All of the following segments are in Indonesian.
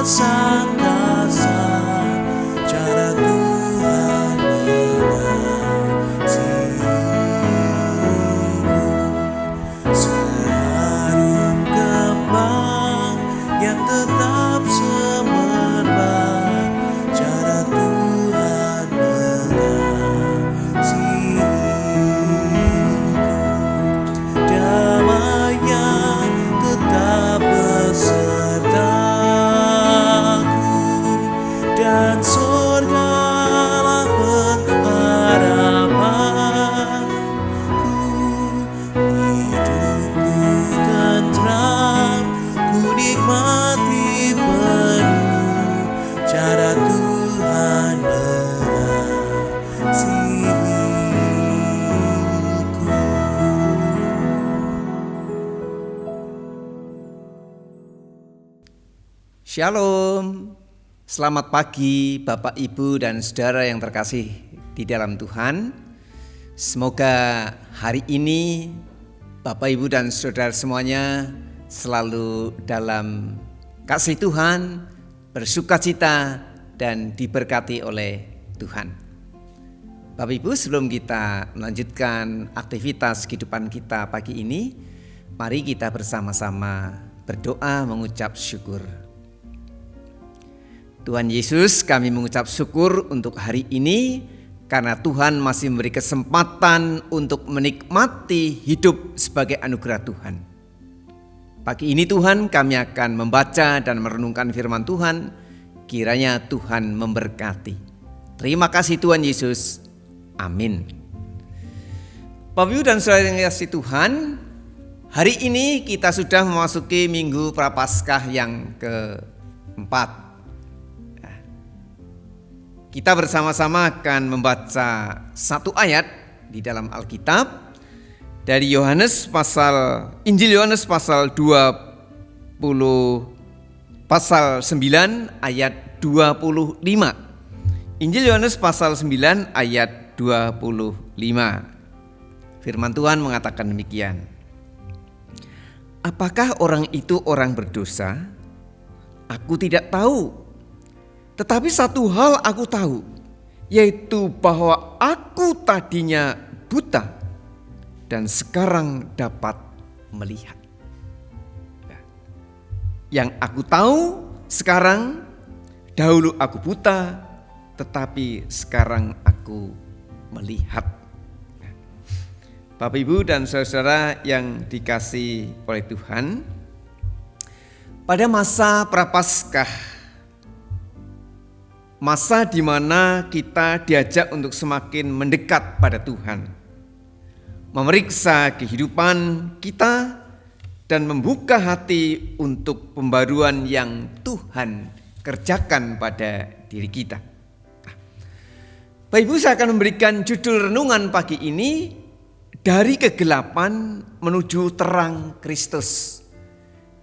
sang kasar, cara Tuhan mengasihiku. Seharum kembang yang tetap semerbak, cara Tuhan mengasihiku. Damai-Nya tetap besertaku, dan surgalah pengharapanku. Hidupku tentram, ku nikmati penuh cara Tuhan mengasihiku. Shalom, selamat pagi Bapak, Ibu, dan saudara yang terkasih di dalam Tuhan. Semoga hari ini Bapak, Ibu, dan saudara semuanya selalu dalam kasih Tuhan, bersukacita, dan diberkati oleh Tuhan. Bapak, Ibu, sebelum kita melanjutkan aktivitas kehidupan kita pagi ini, mari kita bersama-sama berdoa mengucap syukur. Tuhan Yesus, kami mengucap syukur untuk hari ini karena Tuhan masih memberi kesempatan untuk menikmati hidup sebagai anugerah Tuhan. Pagi ini Tuhan, kami akan membaca dan merenungkan firman Tuhan. Kiranya Tuhan memberkati. Terima kasih Tuhan Yesus. Amin. Bapak, Ibu, dan saudara yang dikasihi Tuhan, hari ini kita sudah memasuki Minggu Prapaskah yang keempat. Kita bersama-sama akan membaca satu ayat di dalam Alkitab dari Injil Yohanes pasal 9 ayat 25. Injil Yohanes pasal 9 ayat 25. Firman Tuhan mengatakan demikian. Apakah orang itu orang berdosa? Aku tidak tahu. Tetapi satu hal aku tahu, yaitu bahwa aku tadinya buta dan sekarang dapat melihat. Yang aku tahu sekarang, dahulu aku buta, tetapi sekarang aku melihat. Bapak, Ibu, dan saudara yang dikasihi oleh Tuhan, pada masa Prapaskah, masa di mana kita diajak untuk semakin mendekat pada Tuhan, memeriksa kehidupan kita dan membuka hati untuk pembaruan yang Tuhan kerjakan pada diri kita. Bapak, Ibu, saya akan memberikan judul renungan pagi ini, dari kegelapan menuju terang Kristus.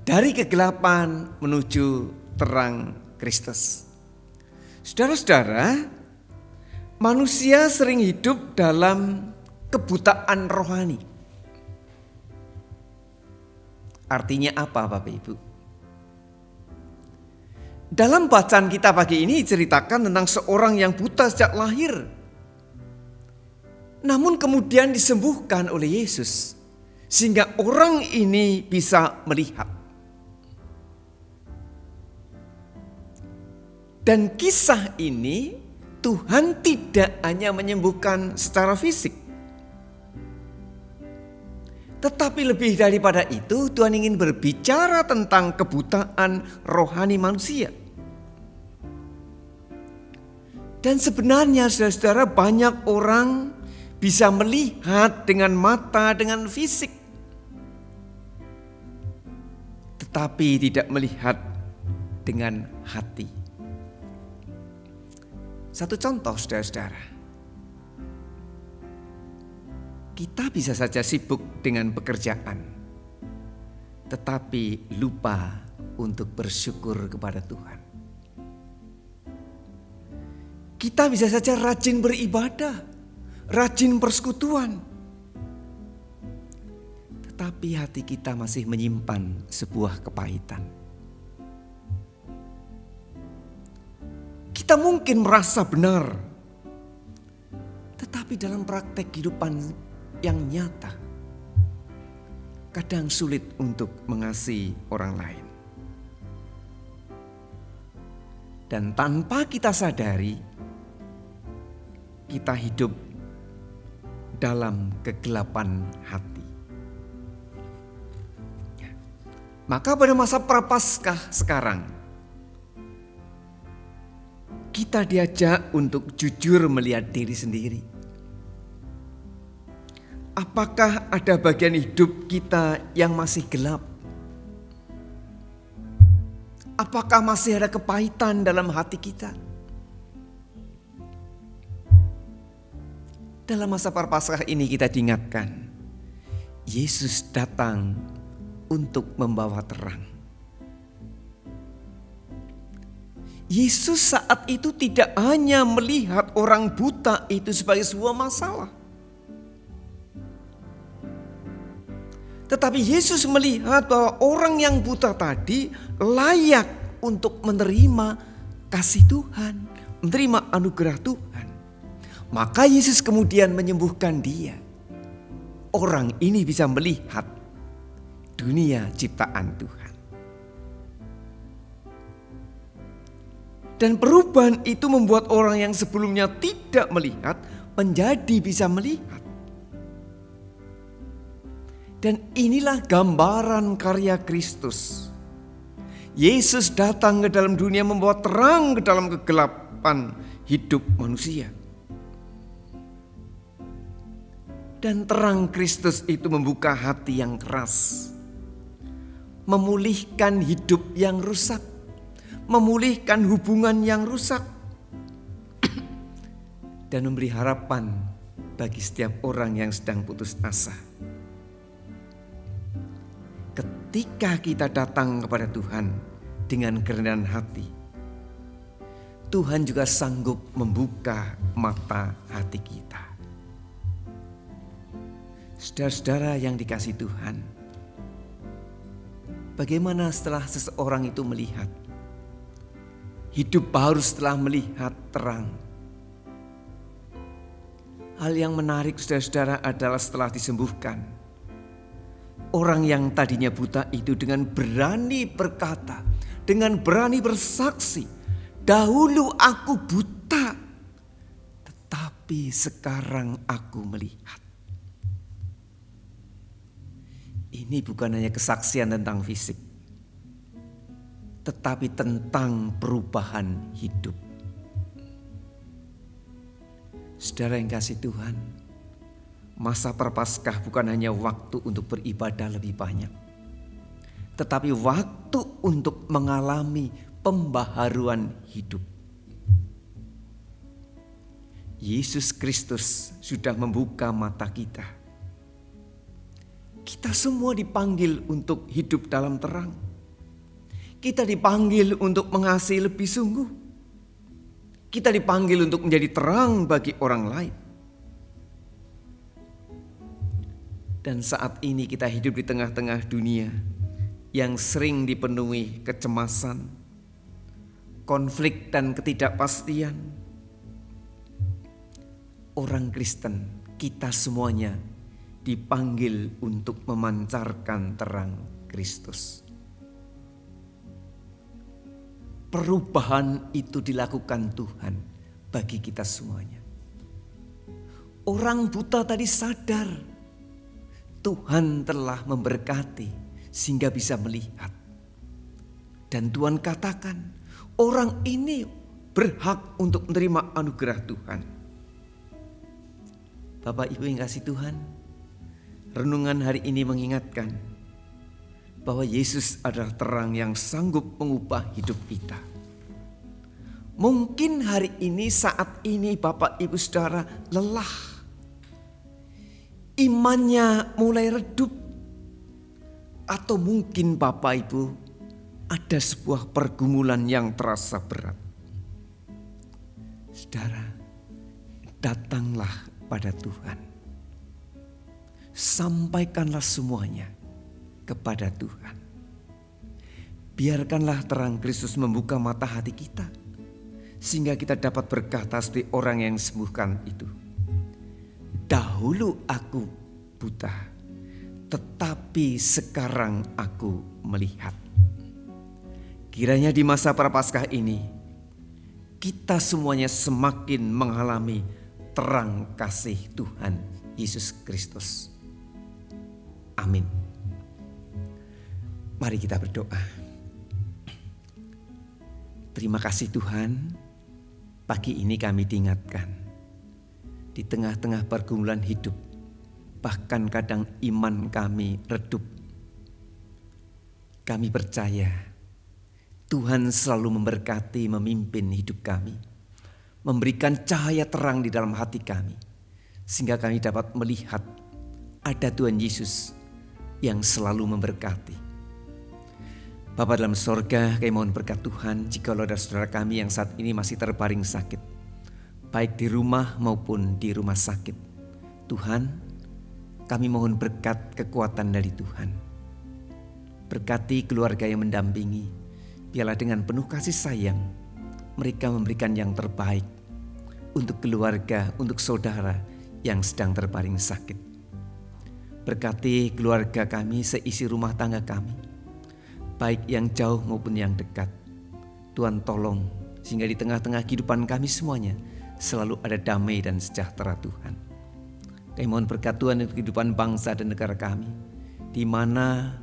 Dari kegelapan menuju terang Kristus. Saudara-saudara, manusia sering hidup dalam kebutaan rohani. Artinya apa, Bapak, Ibu? Dalam bacaan kita pagi ini diceritakan tentang seorang yang buta sejak lahir, namun kemudian disembuhkan oleh Yesus sehingga orang ini bisa melihat. Dan kisah ini Tuhan tidak hanya menyembuhkan secara fisik, tetapi lebih daripada itu Tuhan ingin berbicara tentang kebutaan rohani manusia. Dan sebenarnya saudara-saudara, banyak orang bisa melihat dengan mata, dengan fisik, tetapi tidak melihat dengan hati. Satu contoh, saudara-saudara, kita bisa saja sibuk dengan pekerjaan, tetapi lupa untuk bersyukur kepada Tuhan. Kita bisa saja rajin beribadah, rajin persekutuan, tetapi hati kita masih menyimpan sebuah kepahitan. Kita mungkin merasa benar, tetapi dalam praktek kehidupan yang nyata, kadang sulit untuk mengasihi orang lain. Dan tanpa kita sadari, kita hidup dalam kegelapan hati. Maka pada masa Prapaskah sekarang, kita diajak untuk jujur melihat diri sendiri. Apakah ada bagian hidup kita yang masih gelap? Apakah masih ada kepahitan dalam hati kita? Dalam masa Prapaskah ini kita diingatkan, Yesus datang untuk membawa terang. Yesus saat itu tidak hanya melihat orang buta itu sebagai sebuah masalah, tetapi Yesus melihat bahwa orang yang buta tadi layak untuk menerima kasih Tuhan, menerima anugerah Tuhan. Maka Yesus kemudian menyembuhkan dia. Orang ini bisa melihat dunia ciptaan Tuhan. Dan perubahan itu membuat orang yang sebelumnya tidak melihat menjadi bisa melihat. Dan inilah gambaran karya Kristus. Yesus datang ke dalam dunia membawa terang ke dalam kegelapan hidup manusia. Dan terang Kristus itu membuka hati yang keras, memulihkan hidup yang rusak, memulihkan hubungan yang rusak, dan memberi harapan bagi setiap orang yang sedang putus asa. Ketika kita datang kepada Tuhan dengan kerendahan hati, Tuhan juga sanggup membuka mata hati kita. Saudara-saudara yang dikasihi Tuhan, bagaimana setelah seseorang itu melihat? Hidup baru setelah melihat terang. Hal yang menarik saudara-saudara adalah setelah disembuhkan, orang yang tadinya buta itu dengan berani berkata, dengan berani bersaksi, dahulu aku buta, tetapi sekarang aku melihat. Ini bukan hanya kesaksian tentang fisik, tetapi tentang perubahan hidup. Saudara yang kasih Tuhan, masa Prapaskah bukan hanya waktu untuk beribadah lebih banyak, tetapi waktu untuk mengalami pembaharuan hidup. Yesus Kristus sudah membuka mata kita. Kita semua dipanggil untuk hidup dalam terang. Kita dipanggil untuk mengasihi lebih sungguh. Kita dipanggil untuk menjadi terang bagi orang lain. Dan saat ini kita hidup di tengah-tengah dunia yang sering dipenuhi kecemasan, konflik dan ketidakpastian. Orang Kristen, kita semuanya dipanggil untuk memancarkan terang Kristus. Perubahan itu dilakukan Tuhan bagi kita semuanya. Orang buta tadi sadar Tuhan telah memberkati sehingga bisa melihat. Dan Tuhan katakan, orang ini berhak untuk menerima anugerah Tuhan. Bapak Ibu yang kasih Tuhan, renungan hari ini mengingatkan bahwa Yesus adalah terang yang sanggup mengubah hidup kita. Mungkin hari ini, saat ini Bapak Ibu Saudara lelah. Imannya mulai redup. Atau mungkin Bapak Ibu ada sebuah pergumulan yang terasa berat. Saudara, datanglah pada Tuhan. Sampaikanlah semuanya kepada Tuhan. Biarkanlah terang Kristus membuka mata hati kita, sehingga kita dapat berkata seperti orang yang disembuhkan itu. Dahulu aku buta, tetapi sekarang aku melihat. Kiranya di masa Prapaskah ini, kita semuanya semakin mengalami terang kasih Tuhan Yesus Kristus. Amin. Mari kita berdoa. Terima kasih Tuhan, pagi ini kami diingatkan. Di tengah-tengah pergumulan hidup, bahkan kadang iman kami redup. Kami percaya Tuhan selalu memberkati, memimpin hidup kami, memberikan cahaya terang di dalam hati kami, sehingga kami dapat melihat ada Tuhan Yesus yang selalu memberkati. Bapa dalam sorga, kami mohon berkat Tuhan jika ada saudara kami yang saat ini masih terbaring sakit, baik di rumah maupun di rumah sakit. Tuhan, kami mohon berkat kekuatan dari Tuhan. Berkati keluarga yang mendampingi, biarlah dengan penuh kasih sayang mereka memberikan yang terbaik untuk keluarga, untuk saudara yang sedang terbaring sakit. Berkati keluarga kami, seisi rumah tangga kami, baik yang jauh maupun yang dekat. Tuhan tolong sehingga di tengah-tengah kehidupan kami semuanya selalu ada damai dan sejahtera Tuhan. Kami mohon berkat Tuhan untuk kehidupan bangsa dan negara kami, di mana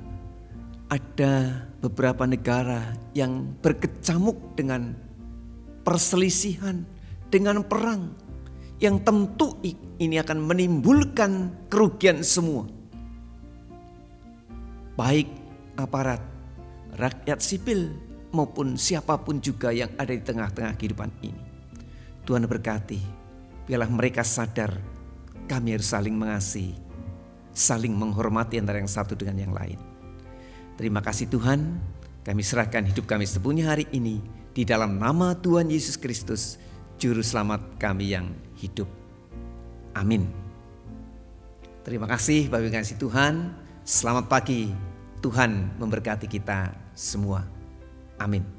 ada beberapa negara yang berkecamuk dengan perselisihan, dengan perang, yang tentu ini akan menimbulkan kerugian semua. Baik aparat, rakyat sipil, maupun siapapun juga yang ada di tengah-tengah kehidupan ini. Tuhan berkati, biarlah mereka sadar kami harus saling mengasihi, saling menghormati antara yang satu dengan yang lain. Terima kasih Tuhan, kami serahkan hidup kami sepenuhnya hari ini di dalam nama Tuhan Yesus Kristus, Juru Selamat kami yang hidup. Amin. Terima kasih Bapak Ibu yang kasih Tuhan, selamat pagi, Tuhan memberkati kita semua. Amin.